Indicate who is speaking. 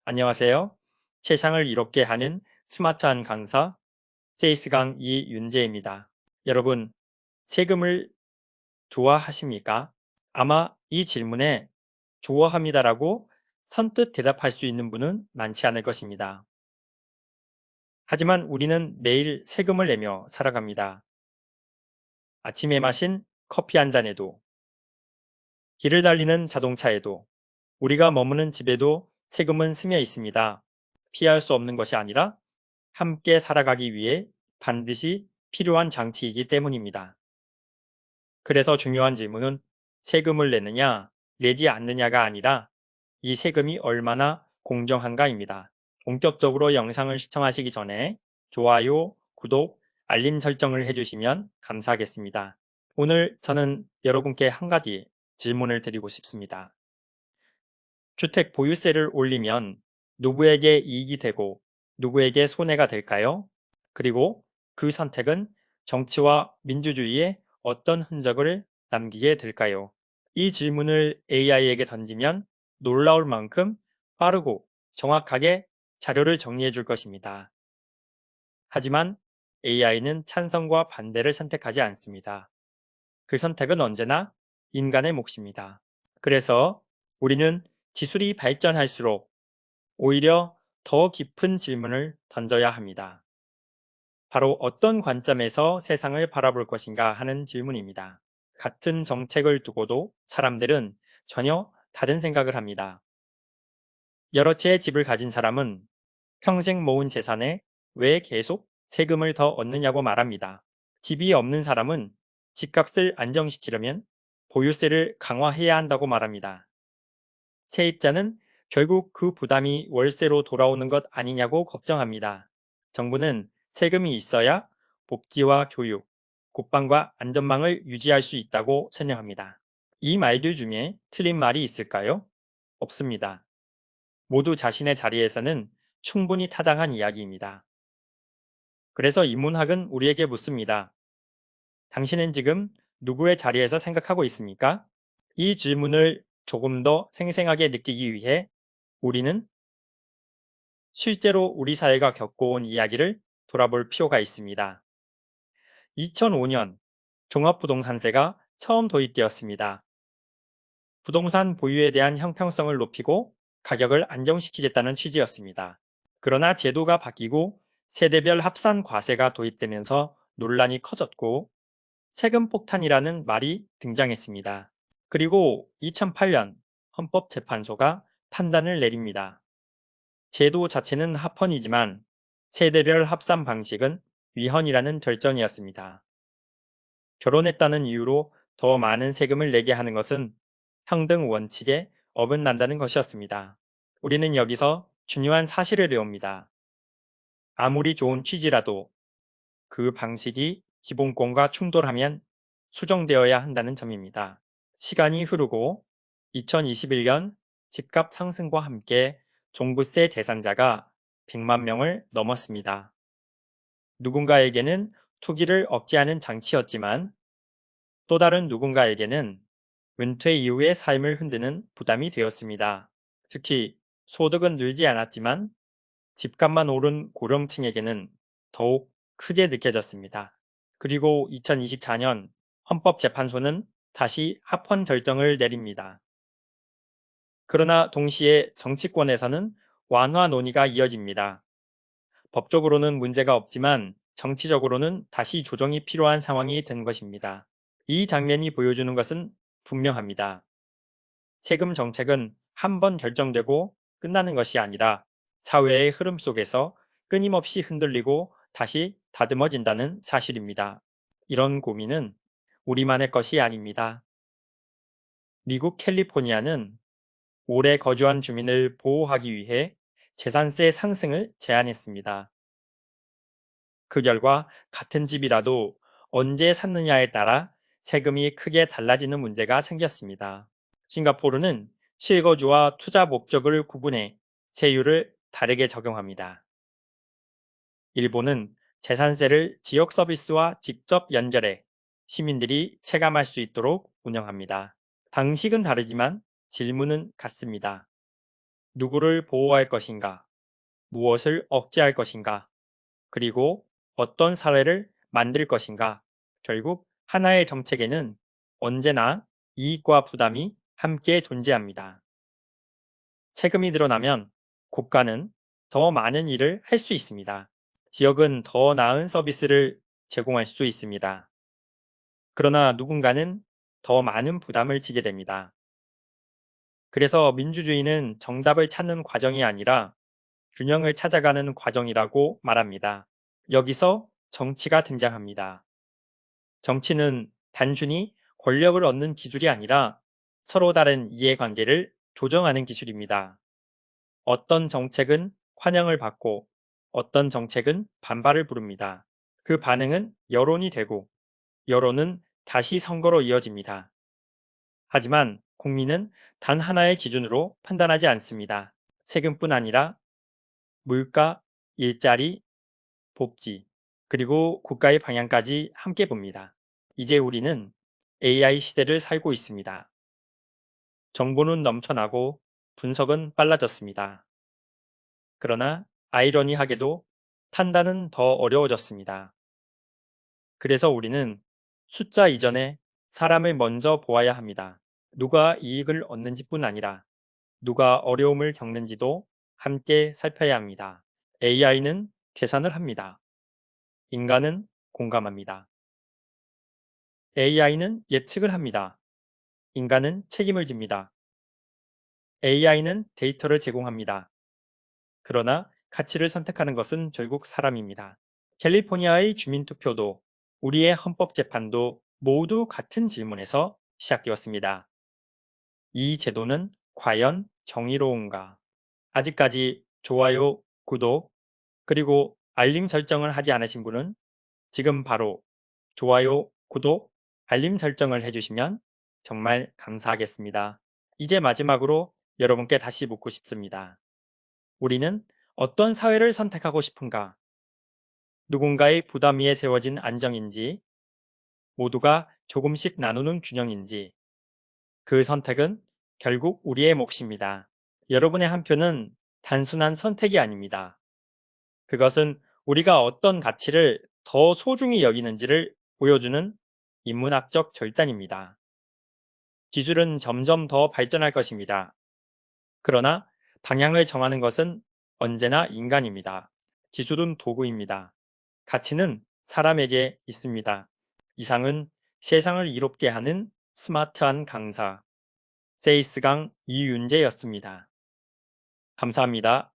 Speaker 1: 안녕하세요. 세상을 이롭게 하는 스마트한 강사 세이스강 이윤재입니다. 여러분, 세금을 좋아하십니까? 아마 이 질문에 좋아합니다라고 선뜻 대답할 수 있는 분은 많지 않을 것입니다. 하지만 우리는 매일 세금을 내며 살아갑니다. 아침에 마신 커피 한 잔에도, 길을 달리는 자동차에도, 우리가 머무는 집에도 세금은 스며 있습니다. 피할 수 없는 것이 아니라 함께 살아가기 위해 반드시 필요한 장치이기 때문입니다. 그래서 중요한 질문은 세금을 내느냐, 내지 않느냐가 아니라 이 세금이 얼마나 공정한가입니다. 본격적으로 영상을 시청하시기 전에 좋아요, 구독, 알림 설정을 해주시면 감사하겠습니다. 오늘 저는 여러분께 한 가지 질문을 드리고 싶습니다. 주택 보유세를 올리면 누구에게 이익이 되고 누구에게 손해가 될까요? 그리고 그 선택은 정치와 민주주의에 어떤 흔적을 남기게 될까요? 이 질문을 AI에게 던지면 놀라울 만큼 빠르고 정확하게 자료를 정리해 줄 것입니다. 하지만 AI는 찬성과 반대를 선택하지 않습니다. 그 선택은 언제나 인간의 몫입니다. 그래서 우리는 기술이 발전할수록 오히려 더 깊은 질문을 던져야 합니다. 바로 어떤 관점에서 세상을 바라볼 것인가 하는 질문입니다. 같은 정책을 두고도 사람들은 전혀 다른 생각을 합니다. 여러 채의 집을 가진 사람은 평생 모은 재산에 왜 계속 세금을 더 얻느냐고 말합니다. 집이 없는 사람은 집값을 안정시키려면 보유세를 강화해야 한다고 말합니다. 세입자는 결국 그 부담이 월세로 돌아오는 것 아니냐고 걱정합니다. 정부는 세금이 있어야 복지와 교육, 국방과 안전망을 유지할 수 있다고 설명합니다. 이 말들 중에 틀린 말이 있을까요? 없습니다. 모두 자신의 자리에서는 충분히 타당한 이야기입니다. 그래서 인문학은 우리에게 묻습니다. 당신은 지금 누구의 자리에서 생각하고 있습니까? 이 질문을 조금 더 생생하게 느끼기 위해 우리는 실제로 우리 사회가 겪어온 이야기를 돌아볼 필요가 있습니다. 2005년 종합부동산세가 처음 도입되었습니다. 부동산 보유에 대한 형평성을 높이고 가격을 안정시키겠다는 취지였습니다. 그러나 제도가 바뀌고 세대별 합산 과세가 도입되면서 논란이 커졌고 세금 폭탄이라는 말이 등장했습니다. 그리고 2008년 헌법재판소가 판단을 내립니다. 제도 자체는 합헌이지만 세대별 합산 방식은 위헌이라는 결정이었습니다. 결혼했다는 이유로 더 많은 세금을 내게 하는 것은 평등 원칙에 어긋난다는 것이었습니다. 우리는 여기서 중요한 사실을 배웁니다. 아무리 좋은 취지라도 그 방식이 기본권과 충돌하면 수정되어야 한다는 점입니다. 시간이 흐르고 2021년 집값 상승과 함께 종부세 대상자가 100만 명을 넘었습니다. 누군가에게는 투기를 억제하는 장치였지만 또 다른 누군가에게는 은퇴 이후의 삶을 흔드는 부담이 되었습니다. 특히 소득은 늘지 않았지만 집값만 오른 고령층에게는 더욱 크게 느껴졌습니다. 그리고 2024년 헌법재판소는 다시 합헌 결정을 내립니다. 그러나 동시에 정치권에서는 완화 논의가 이어집니다. 법적으로는 문제가 없지만 정치적으로는 다시 조정이 필요한 상황이 된 것입니다. 이 장면이 보여주는 것은 분명합니다. 세금 정책은 한 번 결정되고 끝나는 것이 아니라 사회의 흐름 속에서 끊임없이 흔들리고 다시 다듬어진다는 사실입니다. 이런 고민은 우리만의 것이 아닙니다. 미국 캘리포니아는 오래 거주한 주민을 보호하기 위해 재산세 상승을 제안했습니다. 그 결과 같은 집이라도 언제 샀느냐에 따라 세금이 크게 달라지는 문제가 생겼습니다. 싱가포르는 실거주와 투자 목적을 구분해 세율을 다르게 적용합니다. 일본은 재산세를 지역 서비스와 직접 연결해 시민들이 체감할 수 있도록 운영합니다. 방식은 다르지만 질문은 같습니다. 누구를 보호할 것인가, 무엇을 억제할 것인가, 그리고 어떤 사회를 만들 것인가. 결국 하나의 정책에는 언제나 이익과 부담이 함께 존재합니다. 세금이 늘어나면 국가는 더 많은 일을 할 수 있습니다. 지역은 더 나은 서비스를 제공할 수 있습니다. 그러나 누군가는 더 많은 부담을 지게 됩니다. 그래서 민주주의는 정답을 찾는 과정이 아니라 균형을 찾아가는 과정이라고 말합니다. 여기서 정치가 등장합니다. 정치는 단순히 권력을 얻는 기술이 아니라 서로 다른 이해관계를 조정하는 기술입니다. 어떤 정책은 환영을 받고 어떤 정책은 반발을 부릅니다. 그 반응은 여론이 되고 여론은 다시 선거로 이어집니다. 하지만 국민은 단 하나의 기준으로 판단하지 않습니다. 세금뿐 아니라 물가, 일자리, 복지, 그리고 국가의 방향까지 함께 봅니다. 이제 우리는 AI 시대를 살고 있습니다. 정보는 넘쳐나고 분석은 빨라졌습니다. 그러나 아이러니하게도 판단은 더 어려워졌습니다. 그래서 우리는 숫자 이전에 사람을 먼저 보아야 합니다. 누가 이익을 얻는지뿐 아니라 누가 어려움을 겪는지도 함께 살펴야 합니다. AI는 계산을 합니다. 인간은 공감합니다. AI는 예측을 합니다. 인간은 책임을 집니다. AI는 데이터를 제공합니다. 그러나 가치를 선택하는 것은 결국 사람입니다. 캘리포니아의 주민투표도 우리의 헌법재판도 모두 같은 질문에서 시작되었습니다. 이 제도는 과연 정의로운가? 아직까지 좋아요, 구독, 그리고 알림 설정을 하지 않으신 분은 지금 바로 좋아요, 구독, 알림 설정을 해주시면 정말 감사하겠습니다. 이제 마지막으로 여러분께 다시 묻고 싶습니다. 우리는 어떤 사회를 선택하고 싶은가? 누군가의 부담 위에 세워진 안정인지, 모두가 조금씩 나누는 균형인지, 그 선택은 결국 우리의 몫입니다. 여러분의 한 표는 단순한 선택이 아닙니다. 그것은 우리가 어떤 가치를 더 소중히 여기는지를 보여주는 인문학적 결단입니다. 기술은 점점 더 발전할 것입니다. 그러나 방향을 정하는 것은 언제나 인간입니다. 기술은 도구입니다. 가치는 사람에게 있습니다. 이상은 세상을 이롭게 하는 스마트한 강사, 세이스강 이윤재였습니다. 감사합니다.